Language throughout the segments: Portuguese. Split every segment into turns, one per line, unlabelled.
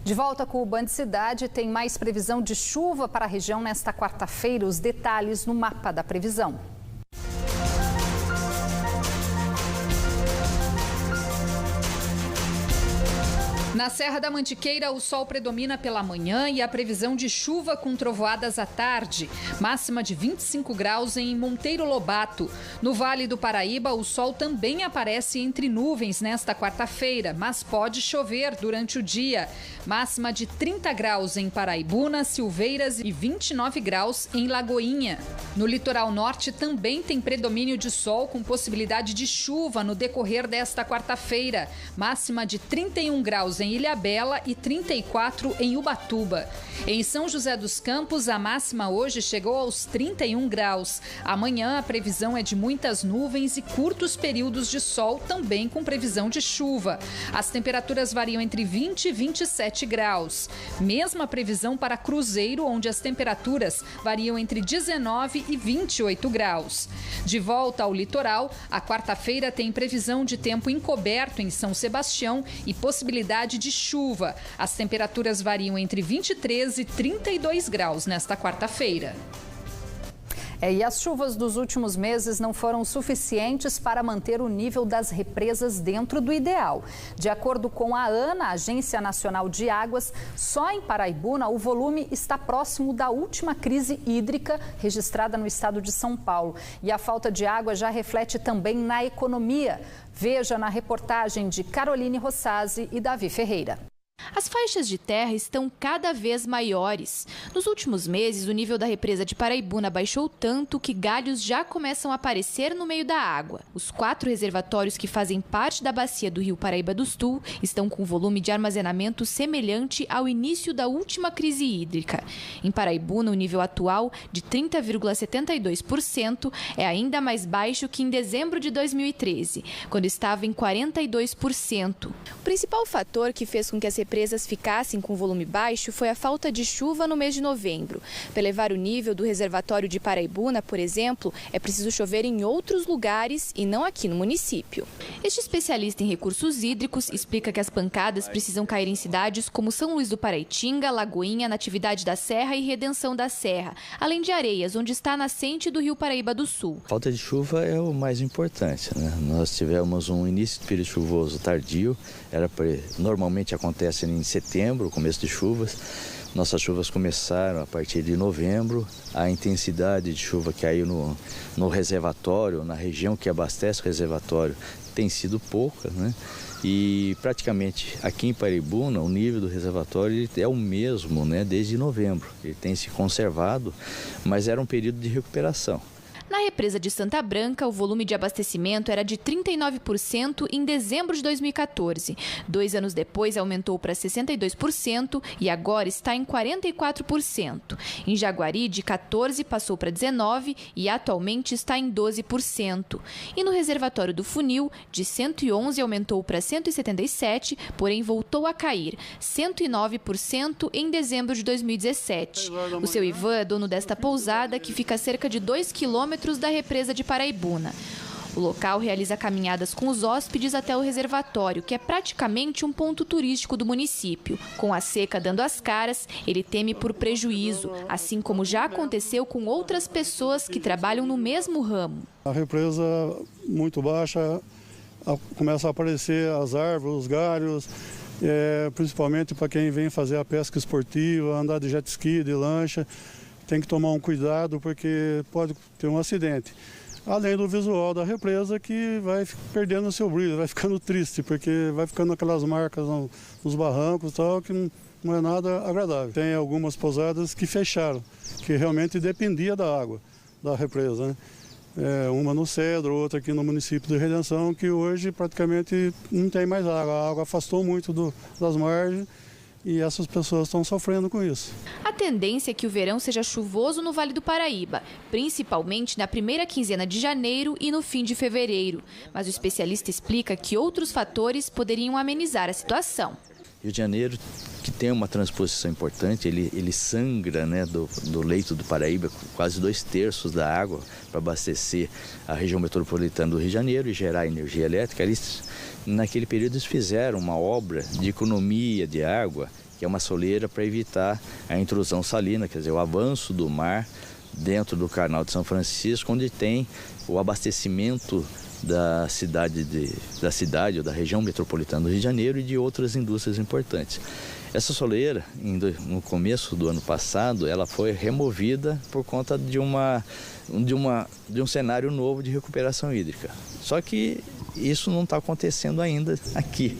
De volta com o Band Cidade, tem mais previsão de chuva para a região nesta quarta-feira. Os detalhes no mapa da previsão. Na Serra da Mantiqueira, o sol predomina pela manhã e a previsão de chuva com trovoadas à tarde. Máxima de 25 graus em Monteiro Lobato. No Vale do Paraíba, o sol também aparece entre nuvens nesta quarta-feira, mas pode chover durante o dia. Máxima de 30 graus em Paraibuna, Silveiras e 29 graus em Lagoinha. No litoral norte também tem predomínio de sol com possibilidade de chuva no decorrer desta quarta-feira. Máxima de 31 graus em Ilhabela e 34 em Ubatuba. Em São José dos Campos, a máxima hoje chegou aos 31 graus. Amanhã a previsão é de muitas nuvens e curtos períodos de sol, também com previsão de chuva. As temperaturas variam entre 20 e 27 graus. Mesma previsão para Cruzeiro, onde as temperaturas variam entre 19 e 28 graus. De volta ao litoral, a quarta-feira tem previsão de tempo encoberto em São Sebastião e possibilidade de chuva. As temperaturas variam entre 23 e 32 graus nesta quarta-feira. E as chuvas dos últimos meses não foram suficientes para manter o nível das represas dentro do ideal. De acordo com a ANA, Agência Nacional de Águas, só em Paraibuna o volume está próximo da última crise hídrica registrada no estado de São Paulo. E a falta de água já reflete também na economia. Veja na reportagem de Caroline Rossazzi e Davi Ferreira.
As faixas de terra estão cada vez maiores. Nos últimos meses, o nível da represa de Paraibuna baixou tanto que galhos já começam a aparecer no meio da água. Os 4 reservatórios que fazem parte da bacia do Rio Paraíba do Sul estão com volume de armazenamento semelhante ao início da última crise hídrica. Em Paraibuna, o nível atual, de 30,72%, é ainda mais baixo que em dezembro de 2013, quando estava em 42%. O principal fator que fez com que as represas ficassem com volume baixo foi a falta de chuva no mês de novembro. Para elevar o nível do reservatório de Paraibuna, por exemplo, é preciso chover em outros lugares e não aqui no município. Este especialista em recursos hídricos explica que as pancadas precisam cair em cidades como São Luís do Paraitinga, Lagoinha, Natividade da Serra e Redenção da Serra, além de Areias, onde está a nascente do Rio Paraíba do Sul.
A falta de chuva é o mais importante, né? Nós tivemos um início de período chuvoso tardio, normalmente acontece em setembro, começo de chuvas. Nossas chuvas começaram a partir de novembro. A intensidade de chuva que caiu no reservatório, na região que abastece o reservatório, tem sido pouca, né? E praticamente aqui em Paraibuna o nível do reservatório é o mesmo, né, desde novembro. Ele tem se conservado, mas era um período de recuperação.
Na represa de Santa Branca, o volume de abastecimento era de 39% em dezembro de 2014. 2 anos depois, aumentou para 62% e agora está em 44%. Em Jaguari, de 14% passou para 19% e atualmente está em 12%. E no reservatório do Funil, de 111% aumentou para 177%, porém voltou a cair, 109% em dezembro de 2017. O seu Ivan é dono desta pousada, que fica a cerca de 2 quilômetros da represa de Paraibuna. O local realiza caminhadas com os hóspedes até o reservatório, que é praticamente um ponto turístico do município. Com a seca dando as caras, ele teme por prejuízo, assim como já aconteceu com outras pessoas que trabalham no mesmo ramo.
A represa muito baixa, começa a aparecer as árvores, os galhos, principalmente para quem vem fazer a pesca esportiva, andar de jet ski, de lancha. Tem que tomar um cuidado porque pode ter um acidente. Além do visual da represa, que vai perdendo o seu brilho, vai ficando triste, porque vai ficando aquelas marcas nos barrancos e tal, que não é nada agradável. Tem algumas pousadas que fecharam, que realmente dependia da água da represa, né? Uma no Cedro, outra aqui no município de Redenção, que hoje praticamente não tem mais água. A água afastou muito das margens. E essas pessoas estão sofrendo com isso.
A tendência é que o verão seja chuvoso no Vale do Paraíba, principalmente na primeira quinzena de janeiro e no fim de fevereiro. Mas o especialista explica que outros fatores poderiam amenizar a situação.
Rio de Janeiro que tem uma transposição importante, ele sangra, né, do leito do Paraíba quase 2/3 da água para abastecer a região metropolitana do Rio de Janeiro e gerar energia elétrica. Eles, naquele período, eles fizeram uma obra de economia de água, que é uma soleira para evitar a intrusão salina, quer dizer, o avanço do mar dentro do Canal de São Francisco, onde tem o abastecimento da cidade ou da região metropolitana do Rio de Janeiro e de outras indústrias importantes. Essa soleira, no começo do ano passado, ela foi removida por conta de um cenário novo de recuperação hídrica. Só que isso não está acontecendo ainda aqui.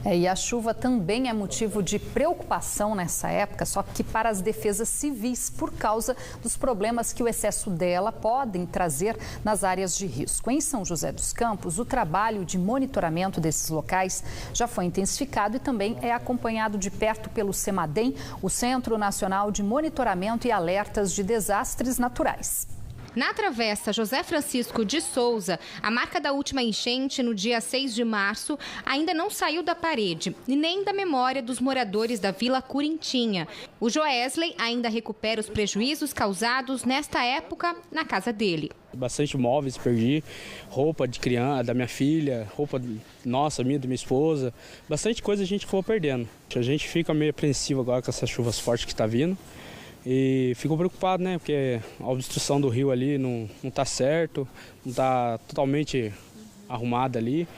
E a chuva também é motivo de preocupação nessa época, só que para as defesas civis, por causa dos problemas que o excesso dela podem trazer nas áreas de risco. Em São José dos Campos, o trabalho de monitoramento desses locais já foi intensificado e também é acompanhado de perto pelo CEMADEM, o Centro Nacional de Monitoramento e Alertas de Desastres Naturais.
Na Travessa José Francisco de Souza, a marca da última enchente no dia 6 de março ainda não saiu da parede e nem da memória dos moradores da Vila Corintinha. O Joesley ainda recupera os prejuízos causados nesta época na casa dele.
Bastante móveis perdi, roupa de criança, da minha filha, roupa nossa, minha, da minha esposa. Bastante coisa a gente foi perdendo. A gente fica meio apreensivo agora com essas chuvas fortes que está vindo. E fico preocupado, né? Porque a obstrução do rio ali não está certo, não está totalmente arrumada ali.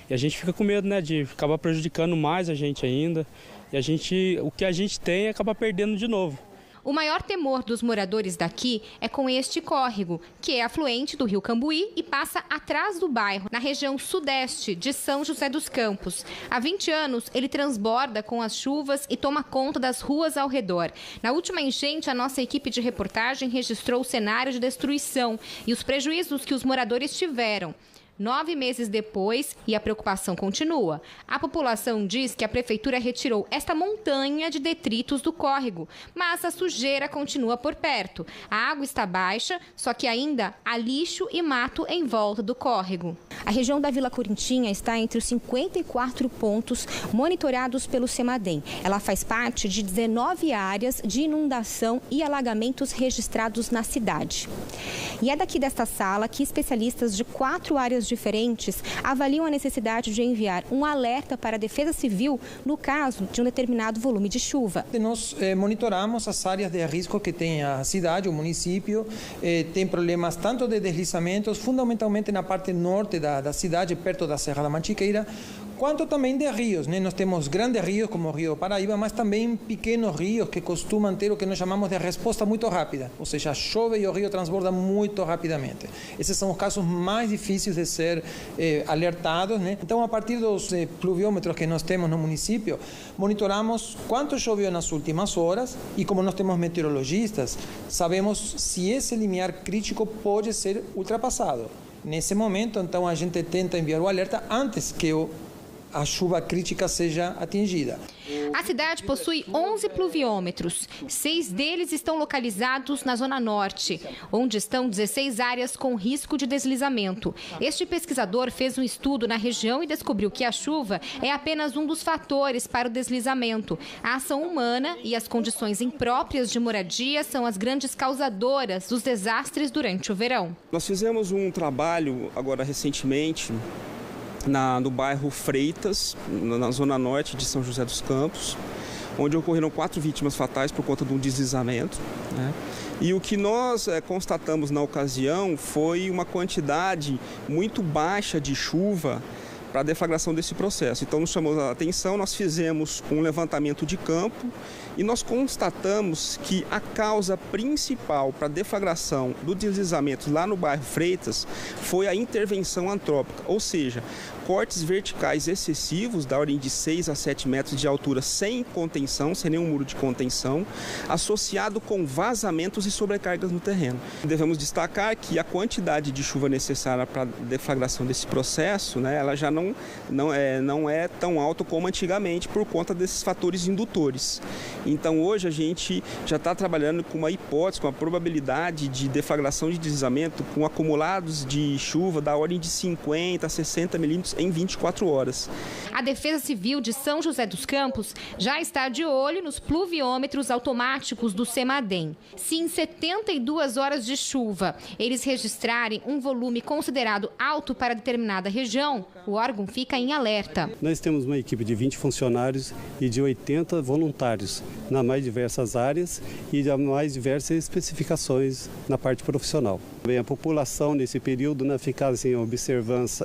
E a gente fica com medo, né? De acabar prejudicando mais a gente ainda. E o que a gente tem acaba perdendo de novo.
O maior temor dos moradores daqui é com este córrego, que é afluente do rio Cambuí e passa atrás do bairro, na região sudeste de São José dos Campos. Há 20 anos, ele transborda com as chuvas e toma conta das ruas ao redor. Na última enchente, a nossa equipe de reportagem registrou o cenário de destruição e os prejuízos que os moradores tiveram. 9 meses depois, e a preocupação continua. A população diz que a prefeitura retirou esta montanha de detritos do córrego, mas a sujeira continua por perto. A água está baixa, só que ainda há lixo e mato em volta do córrego. A região da Vila Corintinha está entre os 54 pontos monitorados pelo CEMADEM. Ela faz parte de 19 áreas de inundação e alagamentos registrados na cidade. E é daqui desta sala que especialistas de 4 áreas diferentes avaliam a necessidade de enviar um alerta para a Defesa Civil no caso de um determinado volume de chuva.
Nós monitoramos as áreas de risco que tem a cidade, o município, tem problemas tanto de deslizamentos, fundamentalmente na parte norte da cidade, perto da Serra da Mantiqueira, quanto também de rios, né? Nós temos grandes rios como o Rio Paraíba, mas também pequenos rios que costumam ter o que nós chamamos de resposta muito rápida, ou seja, chove e o rio transborda muito rapidamente. Esses são os casos mais difíceis de ser alertados, né? Então, a partir dos pluviômetros que nós temos no município, monitoramos quanto choveu nas últimas horas e, como nós temos meteorologistas, sabemos se esse limiar crítico pode ser ultrapassado. Nesse momento, então, a gente tenta enviar o alerta antes que a chuva crítica seja atingida.
A cidade possui 11 pluviômetros. 6 deles estão localizados na Zona Norte, onde estão 16 áreas com risco de deslizamento. Este pesquisador fez um estudo na região e descobriu que a chuva é apenas um dos fatores para o deslizamento. A ação humana e as condições impróprias de moradia são as grandes causadoras dos desastres durante o verão.
Nós fizemos um trabalho agora recentemente no bairro Freitas, na zona norte de São José dos Campos, onde ocorreram 4 vítimas fatais por conta de um deslizamento, né? E o que nós constatamos na ocasião foi uma quantidade muito baixa de chuva para a deflagração desse processo. Então, nos chamou a atenção, nós fizemos um levantamento de campo e nós constatamos que a causa principal para a deflagração do deslizamento lá no bairro Freitas foi a intervenção antrópica, ou seja, cortes verticais excessivos, da ordem de 6 a 7 metros de altura, sem contenção, sem nenhum muro de contenção, associado com vazamentos e sobrecargas no terreno. Devemos destacar que a quantidade de chuva necessária para a deflagração desse processo, né, ela já não não é tão alto como antigamente por conta desses fatores indutores. Então hoje a gente já está trabalhando com uma hipótese, com a probabilidade de deflagração de deslizamento com acumulados de chuva da ordem de 50 a 60 milímetros em 24 horas.
A Defesa Civil de São José dos Campos já está de olho nos pluviômetros automáticos do CEMADEM. Se em 72 horas de chuva eles registrarem um volume considerado alto para determinada região, o órgão fica em alerta.
Nós temos uma equipe de 20 funcionários e de 80 voluntários nas mais diversas áreas e das mais diversas especificações na parte profissional. A população nesse período fica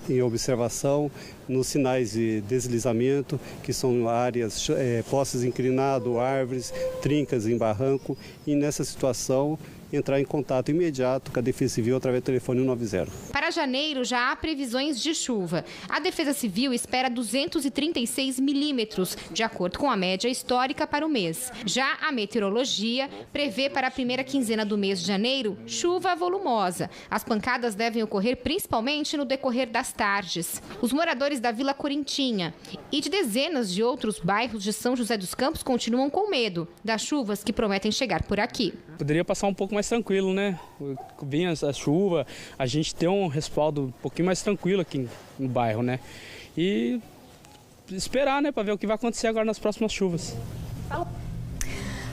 em observação nos sinais de deslizamento, que são áreas, postes inclinados, árvores, trincas em barranco, e nessa situação entrar em contato imediato com a Defesa Civil através do telefone 190.
Para janeiro já há previsões de chuva. A Defesa Civil espera 236 milímetros, de acordo com a média histórica para o mês. Já a meteorologia prevê para a primeira quinzena do mês de janeiro chuva volumosa. As pancadas devem ocorrer principalmente no decorrer das tardes. Os moradores da Vila Corintinha e de dezenas de outros bairros de São José dos Campos continuam com medo das chuvas que prometem chegar por aqui.
Poderia passar um pouco mais tranquilo, né? Vinha a chuva, a gente tem um respaldo um pouquinho mais tranquilo aqui no bairro, né? E esperar, né, para ver o que vai acontecer agora nas próximas chuvas.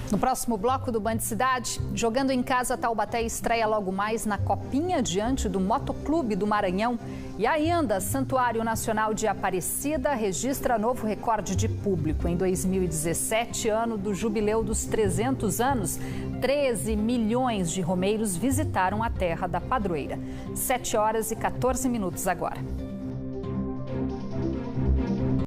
No próximo bloco do Band Cidade, jogando em casa, Taubaté estreia logo mais na Copinha diante do Motoclube do Maranhão. E ainda, Santuário Nacional de Aparecida registra novo recorde de público. Em 2017, ano do jubileu dos 300 anos, 13 milhões de romeiros visitaram a terra da padroeira. 7 horas e 14 minutos agora.